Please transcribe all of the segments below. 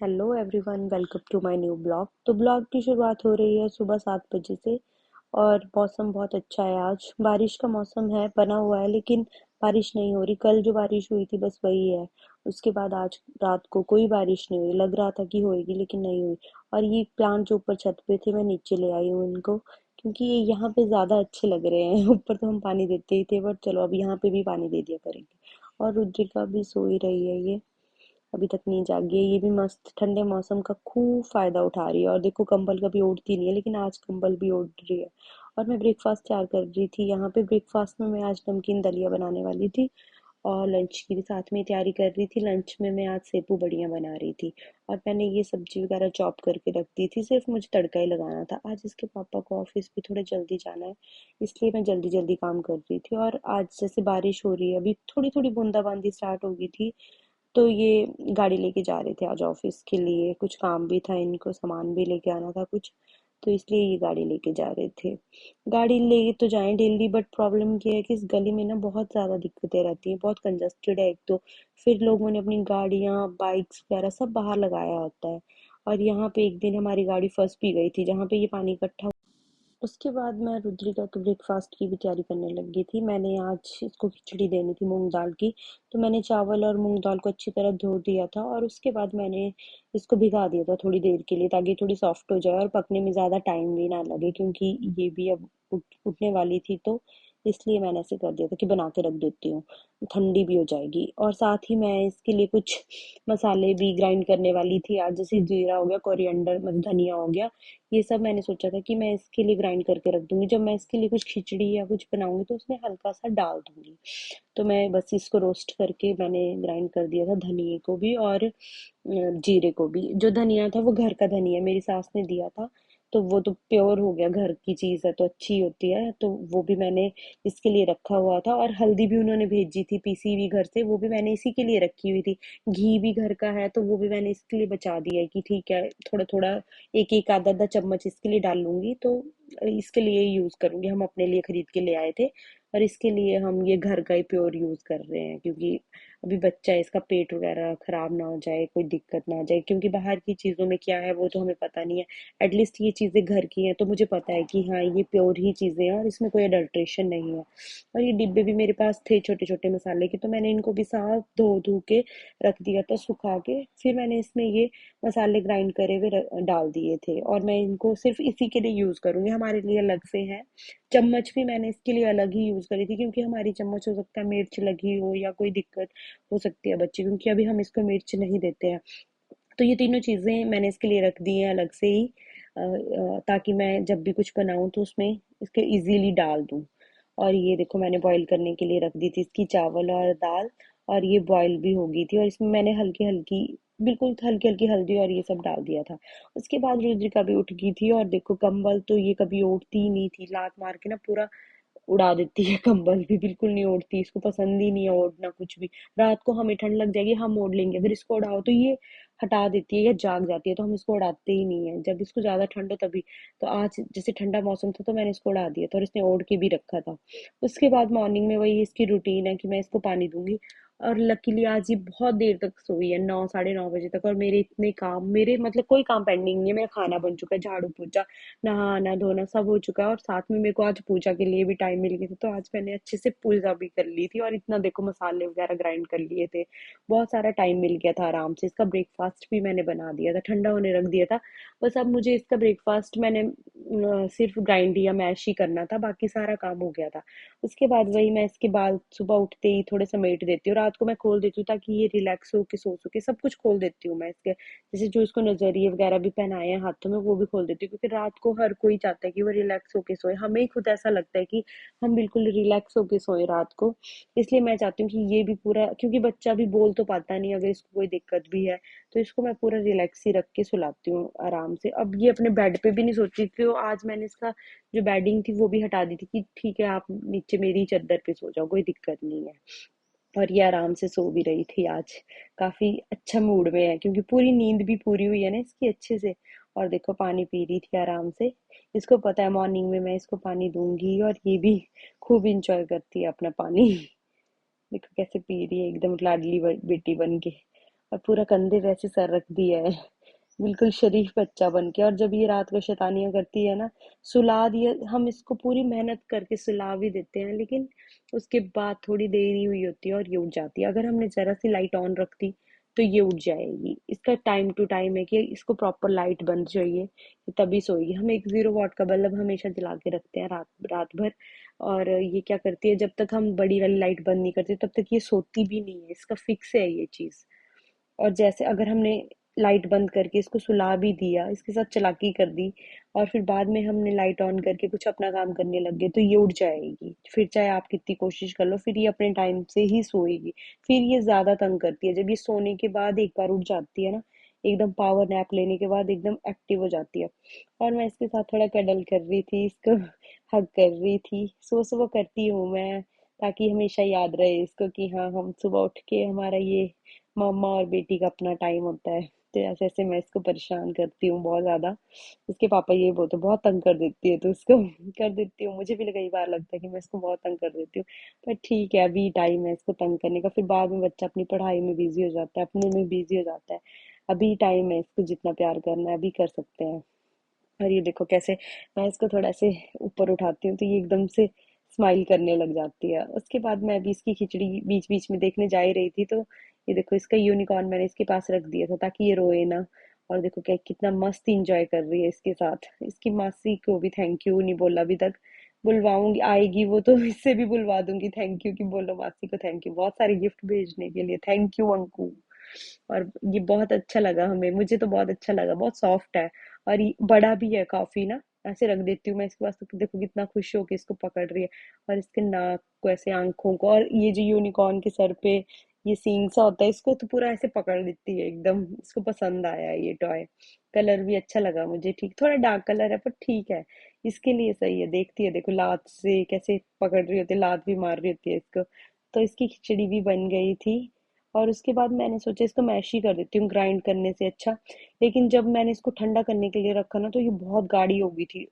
Hello everyone, welcome to my new blog. तो blog की शुरुआत हो रही है सुबह 7 बजे से। और मौसम बहुत अच्छा है। आज बारिश का मौसम है, बना हुआ है, लेकिन बारिश नहीं हो रही। कल जो बारिश हुई थी बस वही है। उसके बाद आज रात को कोई बारिश नहीं हुई। लग रहा था कि होएगी लेकिन नहीं हुई। और ये प्लांट जो ऊपर छत पे थे मैं नीचे ले आई हूँ इनको, क्योंकि ये यहाँ पे ज्यादा अच्छे लग रहे हैं। ऊपर तो हम पानी देते ही थे, बट चलो अब यहाँ पे भी पानी दे दिया करेंगे। और रुद्रिका भी सो ही रही है, ये अभी तक नहीं जागी है। ये भी मस्त ठंडे मौसम का खूब फायदा उठा रही है। और देखो, कंबल कभी ओढ़ती नहीं है, लेकिन आज कंबल भी ओढ़ रही है। और मैं ब्रेकफास्ट तैयार कर रही थी। यहाँ पे ब्रेकफास्ट में मैं आज नमकीन दलिया बनाने वाली थी। और लंच की भी साथ में तैयारी कर रही थी। लंच में मैं आज सेपू बड़ियाँ बना रही थी। और मैंने ये सब्जी वगैरह चॉप करके रख दी थी, सिर्फ मुझे तड़का ही लगाना था। आज इसके पापा को ऑफिस भी थोड़ा जल्दी जाना है, इसलिए मैं जल्दी जल्दी काम कर रही थी। और आज जैसे बारिश हो रही है, अभी थोड़ी थोड़ी बूंदाबांदी स्टार्ट हो गई थी, तो ये गाड़ी लेके जा रहे थे आज ऑफिस के लिए। कुछ काम भी था, इनको सामान भी लेके आना था कुछ, तो इसलिए ये गाड़ी लेके जा रहे थे। गाड़ी ले तो जाएं डेली, बट प्रॉब्लम ये है कि इस गली में ना बहुत ज़्यादा दिक्कतें रहती हैं। बहुत कंजस्टेड है एक तो, फिर लोगों ने अपनी गाड़ियाँ बाइक्स वगैरह सब बाहर लगाया होता है। और यहाँ पे एक दिन हमारी गाड़ी फंस भी गई थी जहाँ पे ये पानी इकट्ठा। उसके बाद मैं रुद्रिका के ब्रेकफास्ट की भी तैयारी करने लगी थी। मैंने आज इसको खिचड़ी देनी थी मूंग दाल की, तो मैंने चावल और मूंग दाल को अच्छी तरह धो दिया था। और उसके बाद मैंने इसको भिगा दिया था थोड़ी देर के लिए, ताकि थोड़ी सॉफ्ट हो जाए और पकने में ज़्यादा टाइम भी ना लगे, क्योंकि ये भी अब उठने वाली थी। तो इसलिए मैंने ऐसे कर दिया था कि बना के रख देती हूँ, ठंडी भी हो जाएगी। और साथ ही मैं इसके लिए कुछ मसाले भी ग्राइंड करने वाली थी आज, जैसे जीरा हो गया, कोरिएंडर मतलब धनिया हो गया। ये सब मैंने सोचा था कि मैं इसके लिए ग्राइंड करके रख दूंगी। जब मैं इसके लिए कुछ खिचड़ी या कुछ बनाऊंगी तो उसमें हल्का सा डाल दूंगी। तो मैं बस इसको रोस्ट करके मैंने ग्राइंड कर दिया था, धनिए को भी और जीरे को भी। जो धनिया था वो घर का धनिया मेरी सास ने दिया था, तो वो तो प्योर हो गया, घर की चीज है तो अच्छी होती है। तो वो भी मैंने इसके लिए रखा हुआ था। और हल्दी भी उन्होंने भेजी थी पीसी हुई घर से, वो भी मैंने इसी के लिए रखी हुई थी। घी भी घर का है, तो वो भी मैंने इसके लिए बचा दिया है कि ठीक है, थोड़ा थोड़ा एक एक आधा आधा चम्मच इसके लिए डाल लूंगी। तो इसके लिए यूज करूंगी। हम अपने लिए खरीद के ले आए थे, और इसके लिए हम ये घर का ही प्योर यूज कर रहे हैं, क्योंकि अभी बच्चा है, इसका पेट वगैरह खराब ना हो जाए, कोई दिक्कत ना आ जाए। क्योंकि बाहर की चीजों में क्या है वो तो हमें पता नहीं है। एटलीस्ट ये चीजें घर की हैं तो मुझे पता है कि हाँ, ये प्योर ही चीजें हैं और इसमें कोई अडल्ट्रेशन नहीं है। और ये डिब्बे भी मेरे पास थे छोटे छोटे मसाले के, तो मैंने इनको भी साफ धो धो के रख दिया था सुखा के। फिर मैंने इसमें ये मसाले ग्राइंड करे हुए डाल दिए थे। और मैं इनको सिर्फ इसी के लिए यूज करूंगी, हमारे लिए अलग से है। चम्मच भी मैंने इसके लिए अलग ही यूज करी थी, क्योंकि हमारी चम्मच हो सकता है मिर्च लगी हो या कोई दिक्कत हो सकती है बच्चे, क्योंकि अभी हम इसको मिर्च नहीं देते हैं। तो ये तीनों चीजें मैंने इसके लिए रख दी हैं अलग से ही, ताकि मैं जब भी कुछ बनाऊं तो उसमें इसके इजीली डाल दूं। और ये देखो, मैंने बॉईल करने के लिए रख दी थी इसकी चावल और दाल। और ये बॉईल भी हो गई थी, और इसमें मैंने हल्की हल्की, बिल्कुल हल्की हल्की हल्दी और ये सब डाल दिया था। उसके बाद रुद्रिका भी उठ गई थी। और देखो, कंबल तो ये कभी ओढ़ती ही नहीं थी, लात मार के ना पूरा उड़ा देती है। कंबल भी बिल्कुल नहीं ओढ़ती, इसको पसंद ही नहीं है ओढ़ना कुछ भी। रात को हमें ठंड लग जाएगी, हम ओढ़ लेंगे, अगर इसको उड़ाओ तो ये हटा देती है या जाग जाती है, तो हम इसको उड़ाते ही नहीं है। जब इसको ज्यादा ठंड हो तभी। तो आज जैसे ठंडा मौसम था तो मैंने इसको उड़ा दिया था, और इसने ओढ़ के भी रखा था। उसके बाद मॉर्निंग में वही इसकी रूटीन है कि मैं इसको पानी दूंगी। और लकीली आज ये बहुत देर तक सोई है, 9 साढ़े 9 बजे तक। और मेरे इतने काम, मेरे मतलब कोई काम पेंडिंग नहीं है। मेरा खाना बन चुका है, झाड़ू पोछा, नहाना धोना सब हो चुका है। और साथ में मेरे को आज पूजा के लिए भी टाइम मिल गया था, तो आज मैंने अच्छे से पूजा भी कर ली थी। और इतना देखो, मसाले वगैरह ग्राइंड कर लिए थे, बहुत सारा टाइम मिल गया था आराम से। इसका ब्रेकफास्ट भी मैंने बना दिया था, ठंडा होने रख दिया था। बस अब मुझे इसका ब्रेकफास्ट मैंने सिर्फ ग्राइंड या मैश ही करना था, बाकी सारा काम हो गया था। उसके बाद वही मैं इसके बाल सुबह उठते ही थोड़े समेट देती हूँ, रात को मैं खोल देती हूँ ताकि ये रिलैक्स हो के सो सके। सब कुछ खोल देती हूँ मैं इसके, जैसे जो इसको नजरिए वगैरह भी पहनाए हैं हाथों में वो भी खोल देती हूँ, क्योंकि रात को हर कोई चाहता है कि वो रिलैक्स होके सोए। हमें खुद ऐसा लगता है कि हम बिल्कुल रिलैक्स होके सोए रात को। इसलिए मैं चाहती हूँ कि ये भी पूरा, क्योंकि बच्चा भी बोल तो पाता नहीं अगर इसको कोई दिक्कत भी है, तो इसको मैं पूरा रिलैक्स ही रख के सुलाती हूँ आराम से। अब ये अपने बेड पे भी नहीं सोची, तो आज मैंने इसका जो बेडिंग थी वो भी हटा दी थी कि ठीक है, आप नीचे मेरी चादर पे सो जाओ, कोई दिक्कत नहीं है। और ये आराम से सो भी रही थी आज, काफी अच्छा मूड में है, क्योंकि पूरी नींद भी पूरी हुई है ना इसकी अच्छे से। और देखो, पानी पी रही थी आराम से। इसको पता है मॉर्निंग में मैं इसको पानी दूंगी, और ये भी खूब इंजॉय करती है अपना पानी। देखो कैसे पी रही है, एकदम लाडली बेटी बन के। और पूरा कंधे पे ऐसे सर रख दिया है, बिल्कुल शरीफ बच्चा बन के। और जब ये रात को शैतानियां करती है ना, सुला दिया, हम इसको पूरी मेहनत करके सुला भी देते हैं, लेकिन उसके बाद थोड़ी देरी हुई होती है और ये उठ जाती है। अगर हमने जरा सी लाइट ऑन रख दी तो ये उठ जाएगी। इसका टाइम टू टाइम है कि इसको प्रॉपर लाइट बंद चाहिए, ये तभी सोएगी। हम एक 0 वाट का बल्ब हमेशा जला के रखते हैं रात रात भर। और ये क्या करती है, जब तक हम बड़ी वाली लाइट बंद नहीं करते तब तक ये सोती भी नहीं है, इसका फिक्स है ये चीज। और जैसे अगर हमने लाइट बंद करके इसको सुला भी दिया, इसके साथ चालाकी कर दी, और फिर बाद में हमने लाइट ऑन करके कुछ अपना काम करने लग गए, तो ये उठ जाएगी। फिर चाहे आप कितनी कोशिश कर लो, फिर ये अपने टाइम से ही सोएगी। फिर ये ज्यादा तंग करती है, जब ये सोने के बाद एक बार उठ जाती है ना, एकदम पावर नैप लेने के बाद एकदम एक्टिव हो जाती है। और मैं इसके साथ थोड़ा कडल कर रही थी, इसको हग कर रही थी। सुबह सुबह करती हूँ मैं, ताकि हमेशा याद रहे इसको कि हाँ, हम सुबह उठ के हमारा ये मम्मा और बेटी का अपना टाइम होता है। तो ऐसे ऐसे मैं इसको परेशान करती हूँ बहुत ज्यादा। इसके पापा ये बोलते बहुत तंग कर देती है तो इसको कर देती हूँ। मुझे भी कई बार लगता है कि मैं इसको बहुत तंग कर देती हूँ, पर ठीक है, अभी टाइम है इसको तंग करने का। फिर बाद में बच्चा अपनी पढ़ाई में बिजी हो जाता है, अपने में बिजी हो जाता है। अभी टाइम है, इसको जितना प्यार करना है अभी कर सकते हैं। और ये देखो कैसे मैं इसको थोड़ा से ऊपर उठाती हूँ तो ये एकदम से स्माइल करने लग जाती है। उसके बाद मैं अभी इसकी खिचड़ी बीच बीच में देखने जा ही रही थी, तो ये देखो इसका यूनिकॉर्न मैंने इसके पास रख दिया था ताकि ये रोए ना। और देखो क्या कितना मस्त इंजॉय कर रही है इसके साथ। इसकी मासी को भी थैंक यू नहीं बोला अभी तक, बुलवाऊंगी, आएगी वो तो इससे भी बुलवा दूंगी थैंक यू, कि बोलो मासी को थैंक यू बहुत सारे गिफ्ट भेजने के लिए, थैंक यू अंकु। और ये बहुत अच्छा लगा हमें, मुझे तो बहुत अच्छा लगा, बहुत सॉफ्ट है। और ये बड़ा भी है काफी ना। ऐसे रख देती हूँ मैं इसके पास तो देखो कितना खुश होके इसको पकड़ रही है। और इसके नाक को ऐसे, आंखों को, और ये जो यूनिकॉर्न के सर पे ये सींग सा होता है, इसको तो पूरा ऐसे पकड़ लेती है एकदम। इसको पसंद आया है ये टॉय। कलर भी अच्छा लगा मुझे, ठीक थोड़ा डार्क कलर है पर ठीक है, इसके लिए सही है। देखती है देखो लात से कैसे पकड़ रही होती है, लात भी मार रही होती है इसको। तो इसकी खिचड़ी भी बन गई थी। और उसके बाद मैंने सोचा इसको मैश ही कर देती हूँ ग्राइंड करने से अच्छा। लेकिन जब मैंने इसको ठंडा करने के लिए रखा ना, तो ये बहुत गाढ़ी हो गई थी।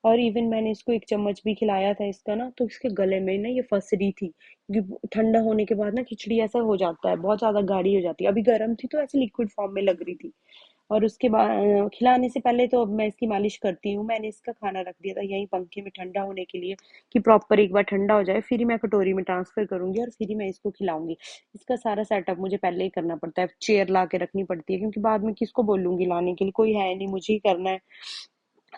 और इवन मैंने इसको एक चम्मच भी खिलाया था इसका ना, तो इसके गले में ना ये फंस रही थी, क्योंकि ठंडा होने के बाद ना खिचड़ी ऐसा हो जाता है, बहुत ज्यादा गाढ़ी हो जाती है। अभी गर्म थी तो ऐसे लिक्विड फॉर्म में लग रही थी। और उसके बाद खिलाने से पहले तो अब मैं इसकी मालिश करती हूँ। मैंने इसका खाना रख दिया था यहीं पंखे में ठंडा होने के लिए, कि प्रॉपर एक बार ठंडा हो जाए फिर ही मैं कटोरी में ट्रांसफर करूंगी और फिर ही मैं इसको खिलाऊंगी। इसका सारा सेटअप मुझे पहले ही करना पड़ता है, चेयर ला के रखनी पड़ती है, क्योंकि बाद में किसको बोलूंगी लाने के लिए, कोई है नहीं, मुझे ही करना है।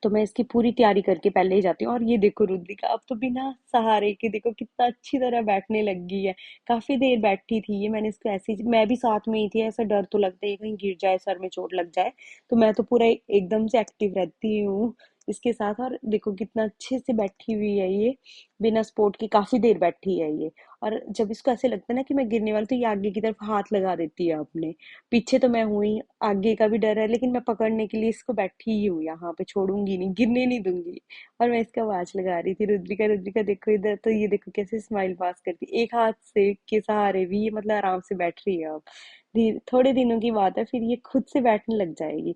तो मैं इसकी पूरी तैयारी करके पहले ही जाती हूँ। और ये देखो रुद्रिका अब तो बिना सहारे के देखो कितना अच्छी तरह बैठने लग गई है। काफी देर बैठी थी ये, मैंने इसको ऐसे ही, मैं भी साथ में ही थी, ऐसा डर तो लगता है कहीं गिर जाए, सर में चोट लग जाए। तो मैं तो पूरा एकदम से एक्टिव रहती हूँ इसके साथ। और देखो कितना अच्छे से बैठी हुई है ये, बिना सपोर्ट की काफी देर बैठी है ये। और जब इसको ऐसे लगता है ना कि मैं गिरने वाली, तो ये आगे की तरफ हाथ लगा देती है अपने। पीछे तो मैं हुई, आगे का भी डर है, लेकिन मैं पकड़ने के लिए इसको बैठी ही हूँ यहाँ पे, छोड़ूंगी नहीं, गिरने नहीं दूंगी। और मैं इसका आवाज लगा रही थी, रुद्रिका रुद्रिका देखो इधर, तो ये देखो कैसे स्माइल पास करती, एक हाथ से के सहारे भी ये मतलब आराम से बैठ रही है अब। थोड़े दिनों की बात है, फिर ये खुद से बैठने लग जाएगी।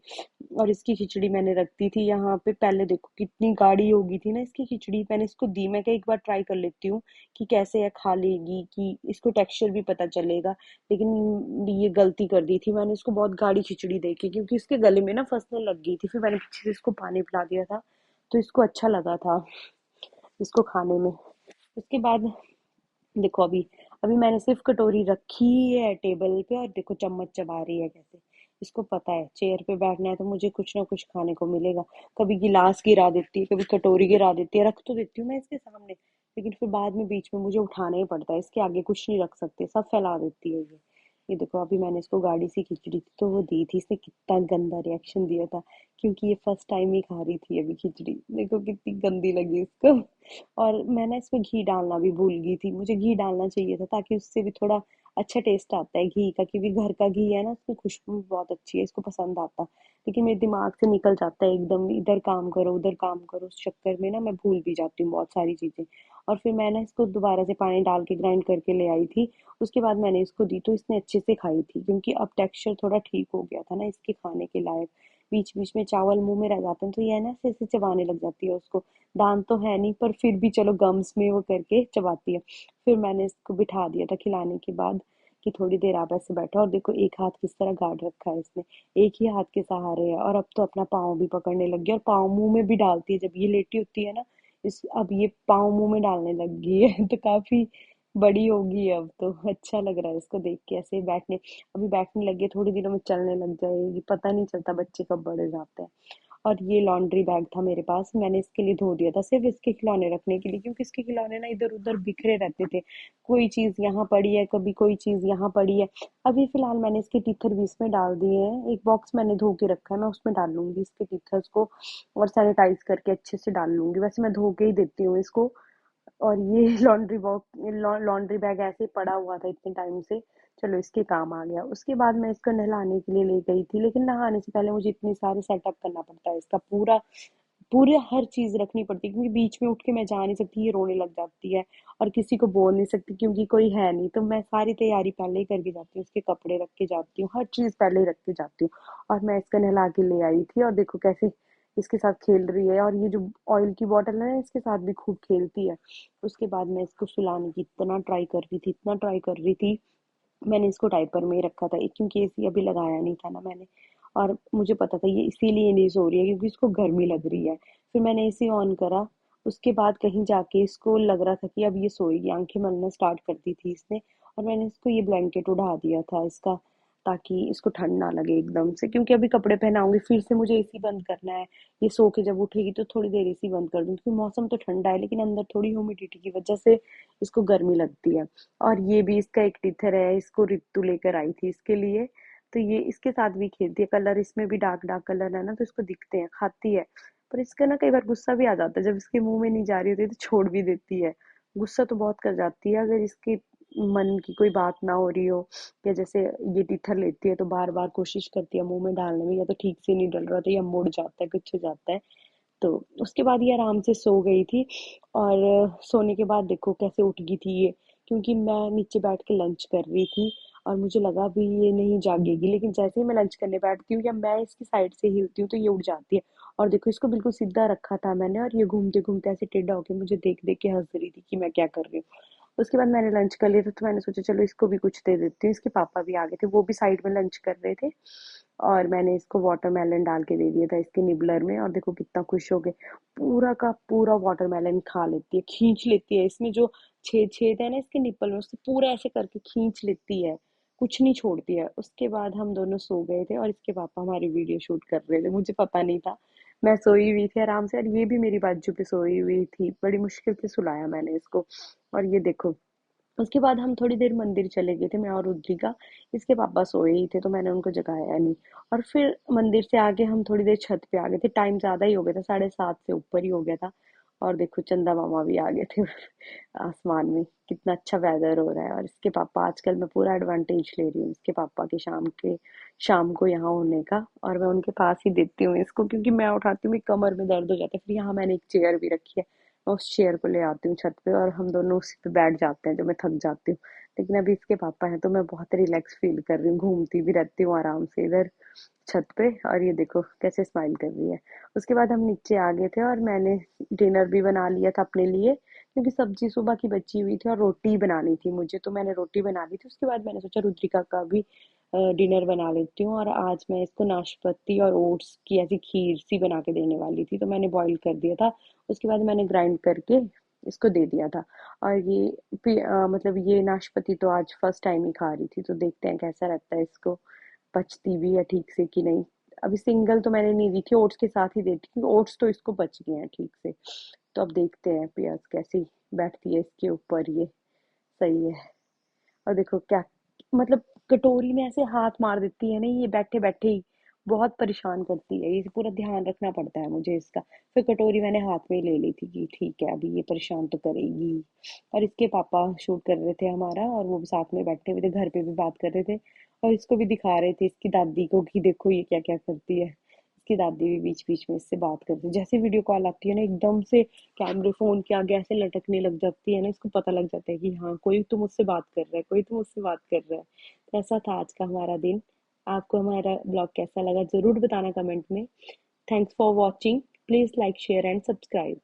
और इसकी खिचड़ी मैंने रख दी थी यहाँ पे, पहले देखो कितनी गाढ़ी हो गई थी ना इसकी खिचड़ी, मैंने इसको दी, मैं क्या एक बार ट्राई कर लेती हूँ कि कैसे है, खा लेगी कि इसको टेक्सचर भी पता चलेगा। लेकिन ये गलती कर दी थी मैंने इसको बहुत गाढ़ी खिचड़ी दे के, क्योंकि इसके गले में ना फंसने लग गई थी। फिर मैंने पीछे से इसको पानी पिला दिया था, तो इसको अच्छा लगा था इसको खाने में। उसके बाद देखो अभी, अभी मैंने सिर्फ कटोरी रखी है टेबल पे, और देखो चम्मच चबा रही है कैसे। इसको पता है चेयर पे बैठना है तो मुझे कुछ ना कुछ खाने को मिलेगा। कभी गिलास गिरा देती है, कभी कटोरी गिरा देती है, रख तो देती हूँ मैं इसके सामने, लेकिन फिर बाद में बीच में मुझे उठाना ही पड़ता है, इसके आगे कुछ नहीं रख सकते, सब फैला देती है ये देखो अभी मैंने इसको गाढ़ी सी खिचड़ी थी तो वो दी थी, इसने कितना गंदा रिएक्शन दिया था, क्योंकि ये फर्स्ट टाइम ही खा रही थी अभी खिचड़ी, देखो कितनी गंदी लगी इसको। और मैं ना इसमें घी डालना भी भूल गई थी, मुझे घी डालना चाहिए था ताकि उससे भी थोड़ा अच्छा टेस्ट आता है घी का, क्योंकि घर का घी है ना, उसमें खुशबू भी बहुत अच्छी है, इसको पसंद आता। लेकिन मेरे दिमाग से निकल जाता है एकदम, इधर काम करो उधर काम करो, उस चक्कर में ना मैं भूल भी जाती हूँ बहुत सारी चीजें। और फिर मैंने इसको दोबारा से पानी डाल के ग्राइंड करके ले आई थी। उसके बाद मैंने इसको दी तो इसने अच्छे से खाई थी, क्योंकि अब टेक्सचर थोड़ा ठीक हो गया था ना इसके खाने के लायक। बीच बीच में चावल मुंह में रह जाते हैं तो ये ना ऐसे ऐसे चबाने लग जाती है उसको। दांत तो है नहीं पर फिर भी चलो गम्स में वो करके चबाती है। फिर मैंने इसको बिठा दिया था खिलाने के बाद, कि थोड़ी देर आप ऐसे बैठो, और देखो एक हाथ किस तरह गाड़ रखा है इसने, एक ही हाथ के सहारे है, और अब तो अपना पाँव भी पकड़ने लग गई और पाँव मुंह में भी डालती है, जब ये लेटी होती है ना, इस अब ये पाँव मुंह में डालने लग गई है तो काफी बड़ी होगी अब तो। अच्छा लग रहा है इसको देख के, ऐसे बैठने, अभी बैठने लगी है, थोड़ी दिनों में चलने लग जाएगी, पता नहीं चलता बच्चे कब बड़े जाते हैं। और ये लॉन्ड्री बैग था मेरे पास, मैंने इसके लिए धो दिया था, सिर्फ इसके खिलौने रखने के लिए, क्योंकि इसके खिलौने ना इधर उधर बिखरे रहते थे, कोई चीज यहाँ पड़ी है, कभी कोई चीज यहाँ पड़ी है। अभी फिलहाल मैंने इसके टीथर भी इसमें डाल दिए हैं, एक बॉक्स मैंने धो के रखा है, मैं उसमें डाल लूंगी इसके टीथर्स को, और सैनिटाइज करके अच्छे से डाल लूंगी, वैसे मैं धो के ही देती हूँ इसको। और ये लॉन्ड्री बैग ऐसे ही पड़ा हुआ था इतने टाइम से, चलो इसके काम आ गया। उसके बाद मैं इसको नहलाने के लिए ले गई थी, लेकिन नहाने से पहले मुझे इतनी सारे सेटअप करना पड़ता है इसका, पूरा पूरे हर चीज रखनी पड़ती है, क्योंकि बीच में उठ के मैं जा नहीं सकती, ये रोने लग जाती है, और किसी को बोल नहीं सकती क्योंकि कोई है नहीं, तो मैं सारी तैयारी पहले ही करके जाती हूँ, उसके कपड़े रख के जाती हूँ, हर चीज पहले ही रख के जाती हूँ। और मैं इसका नहला के ले आई थी, और देखो कैसे इसके साथ खेल रही है, और ये जो ऑयल की बॉटल है ना, इसके साथ भी खूब खेलती है। उसके बाद मैं इसको सुलाने की इतना ट्राई कर रही थी, इतना ट्राई कर रही थी, मैंने इसको डायपर में ही रखा था, क्योंकि एसी अभी लगाया नहीं था ना मैंने, और मुझे पता था ये इसीलिए नहीं सो रही है क्योंकि इसको गर्मी लग रही है। फिर मैंने एसी ऑन करा, उसके बाद कहीं जाके इसको लग रहा था कि अब ये सोएगी, आंखें मलना स्टार्ट कर दी थी इसने, और मैंने इसको ये ब्लैंकेट उड़ा दिया था इसका, ताकि इसको ठंड ना लगे एकदम से, क्योंकि अभी कपड़े पहनाऊंगी फिर से मुझे एसी बंद करना है। ये सो के जब उठेगी तो थोड़ी देर एसी बंद कर दूंगी, क्योंकि मौसम तो ठंडा है लेकिन अंदर थोड़ी ह्यूमिडिटी की वजह से इसको गर्मी लगती है। और ये भी इसका एक टीथर है, इसको रितु लेकर आई थी इसके लिए, तो ये इसके साथ भी खेलती है, कलर इसमें भी डार्क डार्क कलर है ना, तो इसको दिखते हैं, खाती है। पर इसका ना कई बार गुस्सा भी आ जाता है, जब इसके मुंह में नहीं जा रही होती है, तो छोड़ भी देती है। गुस्सा तो बहुत कर जाती है अगर इसके मन की कोई बात ना हो रही हो, या जैसे ये टीथर लेती है तो बार बार कोशिश करती है मुंह में डालने में, या तो ठीक से नहीं डल रहा था, या मुड़ जाता है, कुछ हो जाता है। तो उसके बाद ये आराम से सो गई थी, और सोने के बाद देखो कैसे उठ गई थी ये, क्योंकि मैं नीचे बैठ के लंच कर रही थी, और मुझे लगा अभी ये नहीं जागेगी, लेकिन जैसे ही मैं लंच करने बैठती हूँ या मैं इसकी साइड से हिलती हूँ तो ये उठ जाती है। और देखो इसको बिल्कुल सीधा रखा था मैंने, और ये घूमते घूमते ऐसे टेढ़ा होके मुझे देख देख के हंस रही थी कि मैं क्या कर रही हूँ। उसके बाद मैंने लंच कर लिया था, तो मैंने सोचा चलो इसको भी कुछ दे देती हूँ, इसके पापा भी आ गए थे, वो भी साइड में लंच कर रहे थे, और मैंने इसको वाटरमेलन डाल के दे दिया था इसके निबलर में, और देखो कितना खुश हो गए, पूरा का पूरा वाटरमेलन खा लेती है, खींच लेती है, इसमें जो छेद छेद है ना इसके निप्पल में, उससे पूरा ऐसे करके खींच लेती है, कुछ नहीं छोड़ती है। उसके बाद हम दोनों सो गए थे, और इसके पापा हमारी वीडियो शूट कर रहे थे, मुझे पता नहीं था, मैं सोई हुई थी आराम से, और ये भी मेरी बाजू पे सोई हुई थी, बड़ी मुश्किल से सुलाया मैंने इसको। और ये देखो, उसके बाद हम थोड़ी देर मंदिर चले गए थे, मैं और रुद्रिका, इसके पापा सोए ही थे तो मैंने उनको जगाया नहीं। और फिर मंदिर से आके हम थोड़ी देर छत पे आ गए थे, टाइम ज्यादा ही हो गया था, 7:30 से ऊपर ही हो गया था। और देखो चंदा मामा भी आ गए थे आसमान में, कितना अच्छा वेदर हो रहा है। और इसके पापा, आजकल मैं पूरा एडवांटेज ले रही हूँ इसके पापा के, शाम को यहाँ होने का, और मैं उनके पास ही देती हूँ इसको, क्योंकि मैं उठाती हूँ कमर में दर्द हो जाता है। फिर यहाँ मैंने एक चेयर भी रखी है, मैं उस चेयर को ले आती हूँ छत पे, और हम दोनों उसी पे बैठ जाते हैं जब मैं थक जाती हूँ। लेकिन अभी इसके पापा हैं तो मैं बहुत रिलैक्स फील कर रही हूँ, घूमती भी रहती हूँ आराम से इधर छत पे। और ये देखो कैसे स्माइल कर रही है। उसके बाद हम नीचे आ गए थे, और मैंने डिनर भी बना लिया था अपने लिए, क्योंकि सब्जी सुबह की बची हुई थी और रोटी बनानी थी मुझे, तो मैंने रोटी बना ली थी। उसके बाद मैंने सोचा रुद्रिका का भी डिनर बना लेती हूँ, और आज मैं इसको नाशपाती और ओट्स की ऐसी खीर सी बना के देने वाली थी, तो मैंने बॉईल कर दिया था। उसके बाद मैंने ग्राइंड करके इसको दे दिया था। और ये मतलब ये नाशपाती तो आज फर्स्ट टाइम ही खा रही थी, तो देखते हैं कैसा रहता है इसको, पचती भी है ठीक से कि नहीं। अभी सिंगल तो मैंने नहीं दी थी, ओट्स के साथ ही देती, क्योंकि ओट्स तो इसको पच गए हैं ठीक से। तो अब देखते हैं प्याज कैसी बैठती है इसके ऊपर, ये सही है। और देखो क्या, मतलब कटोरी में ऐसे हाथ मार देती है ना ये बैठे बैठे ही, बहुत परेशान करती है ये, पूरा ध्यान रखना पड़ता है मुझे इसका। फिर कटोरी मैंने हाथ में ले ली थी कि ठीक है अभी ये परेशान तो करेगी। और इसके पापा शूट कर रहे थे हमारा, और वो भी साथ में बैठे हुए थे, घर पे भी बात कर रहे थे, और इसको भी दिखा रहे थे इसकी दादी को कि देखो ये क्या क्या करती है। इसकी दादी भी बीच बीच में इससे बात करती है, जैसे वीडियो कॉल आती है ना एकदम से कैमरे फोन के आगे ऐसे लटकने लग जाती है ना, इसको पता लग जाता है कि हाँ कोई तो मुझसे बात कर रहा है, कोई तो मुझसे बात कर रहा है। तो ऐसा था आज का हमारा दिन। आपको हमारा ब्लॉग कैसा लगा जरूर बताना कमेंट में। Thanks for watching, please like share and subscribe.